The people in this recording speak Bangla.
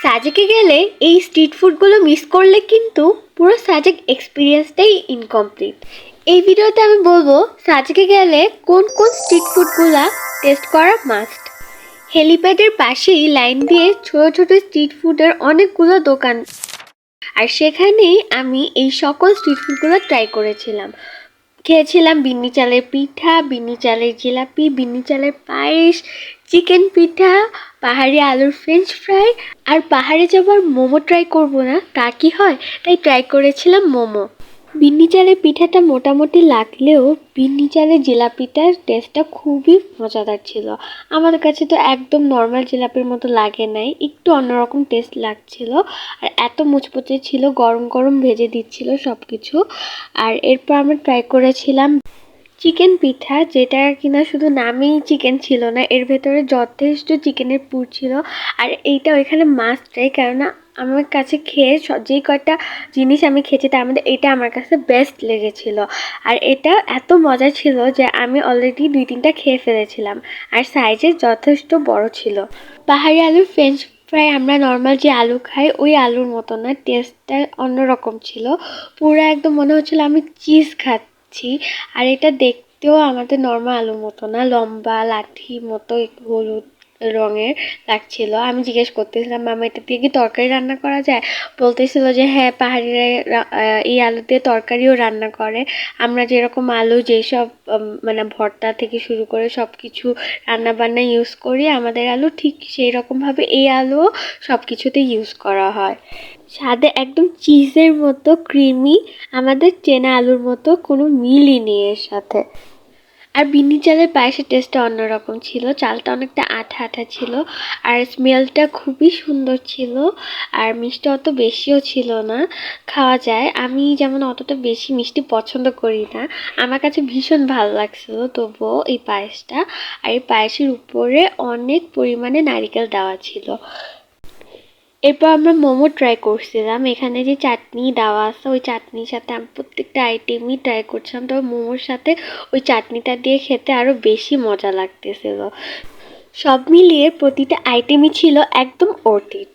সাজেকে গেলে এই স্ট্রিট ফুডগুলো মিস করলে কিন্তু পুরো সাজেক এক্সপিরিয়েন্সটাই ইনকমপ্লিট। এই ভিডিওতে আমি বলবো সাজেকে গেলে কোন কোন স্ট্রিট ফুডগুলা টেস্ট করা মাস্ট। হেলিপ্যাডের পাশেই লাইন দিয়ে ছোট ছোট স্ট্রিট ফুডের অনেকগুলো দোকান, আর সেখানেই আমি এই সকল স্ট্রিট ফুডগুলো ট্রাই করেছিলাম। খেয়েছিলাম বিন্নি চালের পিঠা, বিন্নি চালের জিলাপি, বিন্নি চালের পায়েস, চিকেন পিঠা, পাহাড়ি আলুর ফ্রেঞ্চ ফ্রাই। আর পাহাড়ে যাবার মোমো ট্রাই করব না তা কি হয়, তাই ট্রাই করেছিলাম মোমো। বিন্নি চালের পিঠাটা মোটামুটি লাগলেও বিন্নি চালের জিলাপিটার টেস্টটা খুবই মজাদার ছিল। আমার কাছে তো একদম নর্মাল জিলাপির মতো লাগে নাই, একটু অন্যরকম টেস্ট লাগছিল। আর এত মুচমুচে ছিল, গরম গরম ভেজে দিচ্ছিল সব কিছু। আর এরপর আমরা ট্রাই করেছিলাম চিকেন পিঠা, যেটা কিনা শুধু নামেই চিকেন ছিল না, এর ভেতরে যথেষ্ট চিকেনের পুর ছিল। আর এইটা ওইখানে মাস্ট ট্রাই, কেননা আমার কাছে খেয়ে যেই কয়টা জিনিস আমি খেয়েছি তার মধ্যে এটা আমার কাছে বেস্ট লেগেছিল। আর এটা এত মজা ছিল যে আমি অলরেডি 2-3টা খেয়ে ফেলেছিলাম। আর সাইজে যথেষ্ট বড় ছিল। পাহাড়ি আলুর ফ্রেঞ্চ ফ্রাই আমরা নর্মাল যে আলু খাই ওই আলুর মতো না, টেস্টটা অন্যরকম ছিল। পুরো একদম মনে হচ্ছিল আমি চিজ খাচ্ছি। আর এটা দেখতেও আমাদের নর্মাল আলুর মতো না, লম্বা লাঠি মতো একটু হলুদ রঙের লাগছিল। আমি জিজ্ঞেস করতেছিলাম, মামা এটা দিয়ে কি তরকারি রান্না করা যায়? বলতেছিল যে হ্যাঁ, পাহাড়িরা এই আলু দিয়ে তরকারিও রান্না করে। আমরা যেরকম আলু যেসব মানে ভর্তা থেকে শুরু করে সব কিছু রান্না বান্না ইউজ করি, আমাদের আলু ঠিক সেই রকমভাবে এই আলুও সব কিছুতে ইউজ করা হয়। স্বাদে একদম চিজের মতো ক্রিমি, আমাদের চেনা আলুর মতো কোনো মিলই নেই এর সাথে। আর বিন্নি চালের পায়েসের টেস্টটা অন্যরকম ছিল, চালটা অনেকটা আঠা আঠা ছিল। আর স্মেলটা খুবই সুন্দর ছিল। আর মিষ্টি অত বেশিও ছিল না, খাওয়া যায়। আমি যেমন অতটা বেশি মিষ্টি পছন্দ করি না, আমার কাছে ভীষণ ভালো লাগছিল তবুও এই পায়েসটা। আর এই পায়েসের উপরে অনেক পরিমাণে নারিকেল দেওয়া ছিল। এরপর আমরা মোমো ট্রাই করছিলাম। এখানে যে চাটনি দেওয়া আছে ওই চাটনির সাথে আমি প্রত্যেকটা আইটেমই ট্রাই করছিলাম, তবে মোমোর সাথে ওই চাটনিটা দিয়ে খেতে আরও বেশি মজা লাগতেছিল। সব মিলিয়ে প্রতিটা আইটেমই ছিল একদম অর্থ ইট।